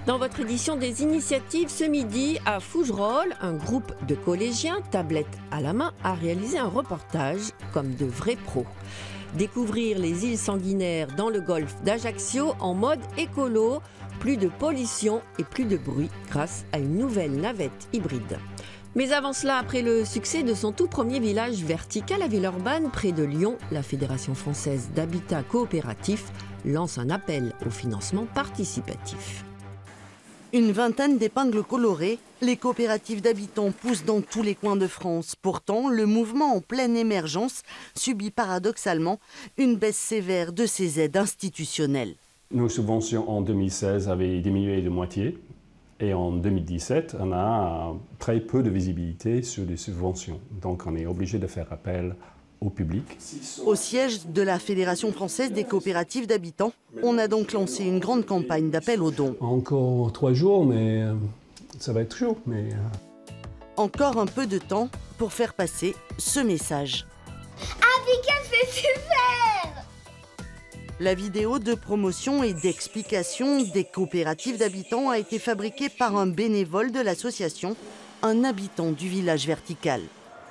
Dans votre édition des initiatives ce midi, à Fougerolles, un groupe de collégiens, tablettes à la main, a réalisé un reportage comme de vrais pros. Découvrir les îles sanguinaires dans le golfe d'Ajaccio en mode écolo, plus de pollution et plus de bruit grâce à une nouvelle navette hybride. Mais avant cela, après le succès de son tout premier village vertical à Villeurbanne, près de Lyon, la Fédération française d'habitat coopératif lance un appel au financement participatif. Une vingtaine d'épingles colorées, les coopératives d'habitants poussent dans tous les coins de France. Pourtant, le mouvement en pleine émergence subit paradoxalement une baisse sévère de ses aides institutionnelles. Nos subventions en 2016 avaient diminué de moitié et en 2017, on a très peu de visibilité sur les subventions. Donc on est obligé de faire appel au public. Au siège de la Fédération française des coopératives d'habitants, on a donc lancé une grande campagne d'appel aux dons. Encore 3 jours, mais ça va être chaud. Encore un peu de temps pour faire passer ce message. Abicop, c'est super! La vidéo de promotion et d'explication des coopératives d'habitants a été fabriquée par un bénévole de l'association, un habitant du village vertical.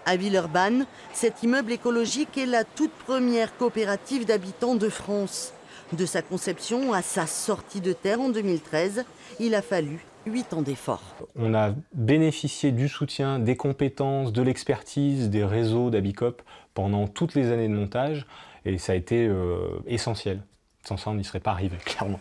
À Villeurbanne, cet immeuble écologique est la toute première coopérative d'habitants de France. De sa conception à sa sortie de terre en 2013, il a fallu 8 ans d'efforts. On a bénéficié du soutien, des compétences, de l'expertise, des réseaux d'Abicop pendant toutes les années de montage et ça a été essentiel. Sans ça, on n'y serait pas arrivé, clairement.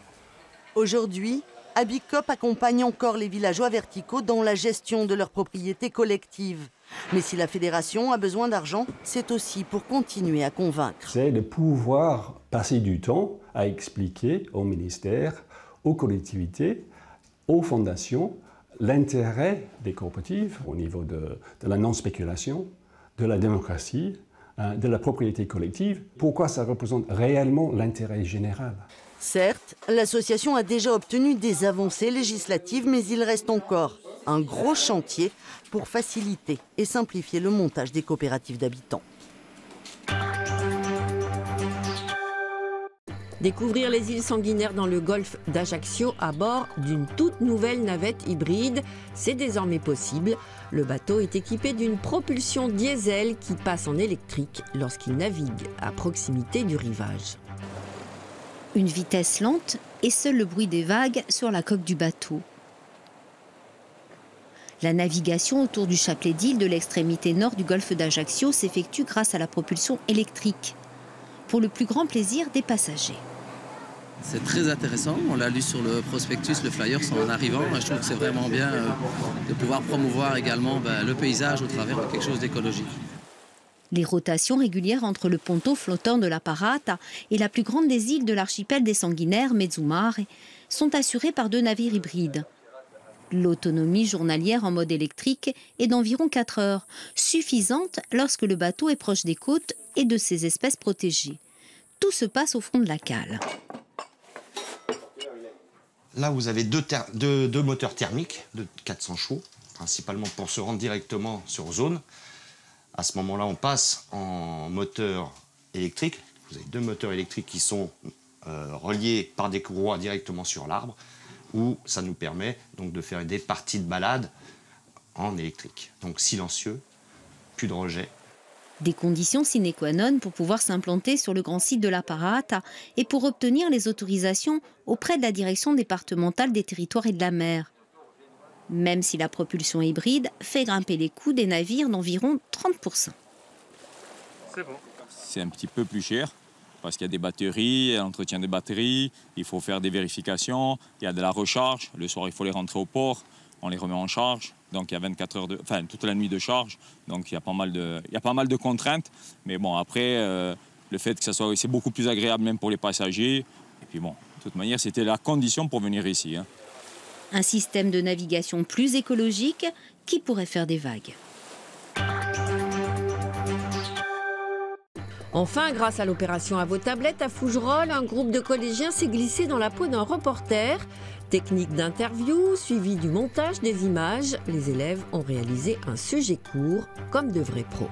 Aujourd'hui, Abicop accompagne encore les villageois verticaux dans la gestion de leurs propriétés collectives. Mais si la fédération a besoin d'argent, c'est aussi pour continuer à convaincre. C'est de pouvoir passer du temps à expliquer au ministère, aux collectivités, aux fondations, l'intérêt des coopératives au niveau de la non-spéculation, de la démocratie, de la propriété collective. Pourquoi ça représente réellement l'intérêt général? Certes, l'association a déjà obtenu des avancées législatives, mais il reste encore un gros chantier pour faciliter et simplifier le montage des coopératives d'habitants. Découvrir les îles sanguinaires dans le golfe d'Ajaccio à bord d'une toute nouvelle navette hybride, c'est désormais possible. Le bateau est équipé d'une propulsion diesel qui passe en électrique lorsqu'il navigue à proximité du rivage. Une vitesse lente et seul le bruit des vagues sur la coque du bateau. La navigation autour du chapelet d'îles de l'extrémité nord du golfe d'Ajaccio s'effectue grâce à la propulsion électrique, pour le plus grand plaisir des passagers. C'est très intéressant, on l'a lu sur le prospectus, le flyers en arrivant. Je trouve que c'est vraiment bien de pouvoir promouvoir également le paysage au travers de quelque chose d'écologique. Les rotations régulières entre le ponton flottant de la Parata et la plus grande des îles de l'archipel des Sanguinaires, Mezzumare, sont assurées par 2 navires hybrides. L'autonomie journalière en mode électrique est d'environ 4 heures, suffisante lorsque le bateau est proche des côtes et de ses espèces protégées. Tout se passe au fond de la cale. Là, vous avez deux moteurs thermiques de 400 chevaux, principalement pour se rendre directement sur zone. À ce moment-là, on passe en moteur électrique. Vous avez 2 moteurs électriques qui sont reliés par des courroies directement sur l'arbre, où ça nous permet donc de faire des parties de balade en électrique. Donc silencieux, plus de rejet. Des conditions sine qua non pour pouvoir s'implanter sur le grand site de la Parata et pour obtenir les autorisations auprès de la direction départementale des territoires et de la mer. Même si la propulsion hybride fait grimper les coûts des navires d'environ 30%. C'est bon. C'est un petit peu plus cher parce qu'il y a des batteries, l'entretien des batteries, il faut faire des vérifications, il y a de la recharge, le soir il faut les rentrer au port, on les remet en charge, donc il y a 24 heures toute la nuit de charge, donc il y a pas mal de contraintes, mais bon après le fait que ça soit c'est beaucoup plus agréable même pour les passagers, et puis bon, de toute manière c'était la condition pour venir ici. Un système de navigation plus écologique qui pourrait faire des vagues. Enfin, grâce à l'opération À vos tablettes à Fougerolles, un groupe de collégiens s'est glissé dans la peau d'un reporter. Technique d'interview, suivi du montage des images, les élèves ont réalisé un sujet court comme de vrais pros.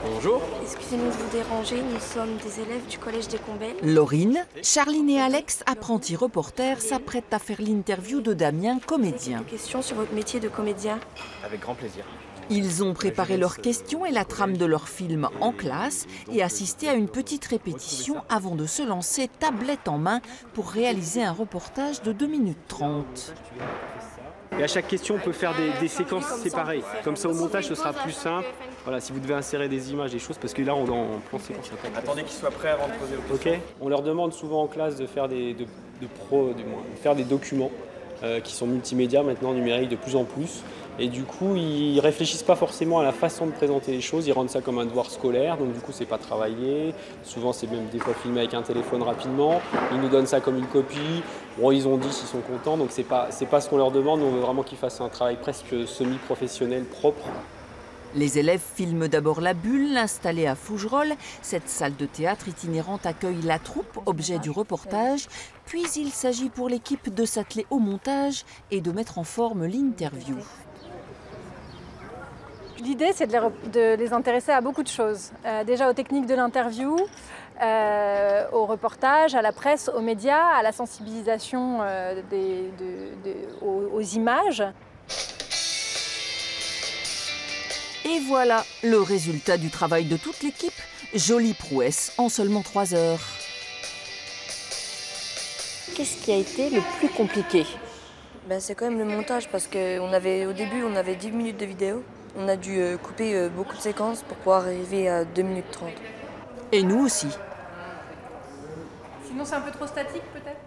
Bonjour. Excusez-nous de vous déranger, nous sommes des élèves du collège des Combelles. Laurine, Charline et Alex, apprentis reporters, s'apprêtent à faire l'interview de Damien, comédien. Des questions sur votre métier de comédien? Avec grand plaisir. Ils ont préparé leurs questions et la trame de leur film en classe et assisté à une petite répétition avant de se lancer tablette en main pour réaliser un reportage de 2 minutes 30. Et à chaque question, on peut faire des séquences séparées. Comme ça, au montage, ce sera plus simple. Voilà, si vous devez insérer des images, des choses, parce que là, on est en plan séquence. Attendez qu'ils soient prêts avant de poser vos questions. Ok. On leur demande souvent en classe de faire de faire des documents qui sont multimédia, maintenant numériques de plus en plus. Et du coup, ils réfléchissent pas forcément à la façon de présenter les choses, ils rendent ça comme un devoir scolaire, donc du coup, c'est pas travaillé. Souvent, c'est même des fois filmé avec un téléphone rapidement. Ils nous donnent ça comme une copie. Bon, ils ont dit s'ils sont contents, donc c'est pas ce qu'on leur demande. On veut vraiment qu'ils fassent un travail presque semi-professionnel, propre. Les élèves filment d'abord la Bulle, installée à Fougerolles. Cette salle de théâtre itinérante accueille la troupe, objet du reportage. Puis il s'agit pour l'équipe de s'atteler au montage et de mettre en forme l'interview. L'idée, c'est de les intéresser à beaucoup de choses. Déjà aux techniques de l'interview, au reportage, à la presse, aux médias, à la sensibilisation aux images. Et voilà le résultat du travail de toute l'équipe. Jolie prouesse en seulement 3 heures. Qu'est-ce qui a été le plus compliqué? C'est quand même le montage, parce qu'au début, on avait 10 minutes de vidéo. On a dû couper beaucoup de séquences pour pouvoir arriver à 2 minutes 30. Et nous aussi. Sinon, c'est un peu trop statique, peut-être?